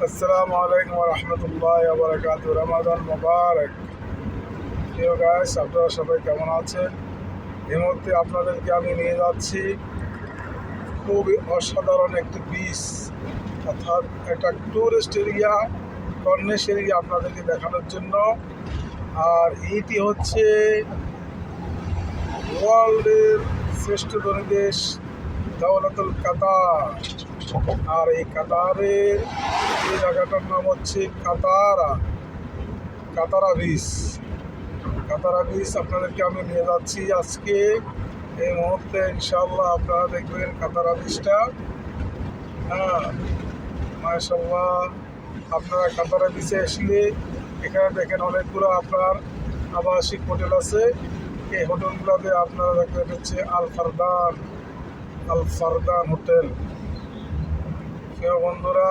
আসসালামু আলাইকুম রহমতুল্লাহ বারাকাত। রমাদান মোবারক। প্রিয় গাইস, আপনারা সবাই কেমন আছেন? এই মুহূর্তে আপনাদেরকে আমি নিয়ে যাচ্ছি খুবই অসাধারণ একটি বিচ, অর্থাৎ একটা টুরিস্ট এরিয়া, কর্নিশ এরিয়া আপনাদেরকে দেখানোর জন্য। আর এইটি হচ্ছে ওয়ার্ল্ডের শ্রেষ্ঠ ধনী দেশ দৌলতুল কাতার। আর এই কাতারের এই জায়গাটার নাম হচ্ছে কাতারা বিচ। কাতারা বিচ আপনাদেরকে আমি নিয়ে যাচ্ছি আজকে এই মুহূর্তে। ইনশাআল্লাহ আপনারা দেখবেন কাতারা বিচটা। মাশাআল্লাহ, আপনারা কাতারা বিচে আসলে এখানে দেখেন অনেকগুলো আপনার আবাসিক হোটেল আছে। এই হোটেলগুলোতে আপনারা দেখবেন হচ্ছে আল ফারদান হোটেল। প্রিয় বন্ধুরা,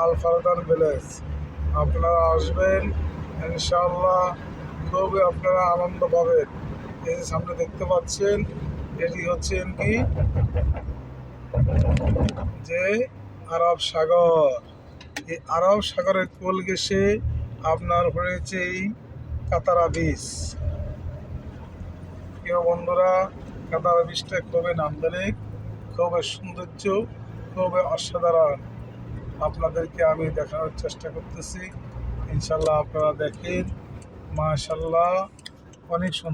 আল ফারদান ভিলেজ আপনারা আসবেন ইনশাআল্লাহ, খুবই আপনারা আনন্দ পাবেন। এই যে সামনে দেখতে পাচ্ছেন, এটি হচ্ছে কি যে আরব সাগর। এই আরব সাগরের কোল ঘেঁষে আপনার হয়েছে এই কাতারা বিচ। প্রিয় বন্ধুরা, কাতারা বিচটা খুবই নান্দনিক, খুবই সৌন্দর্য, খুবই অসাধারণ। আপনাদেরকে আমি দেখানোর চেষ্টা করতেছি। ইনশাল্লাহ আপনারা দেখেন, মাশাআল্লাহ, অনেক সুন্দর।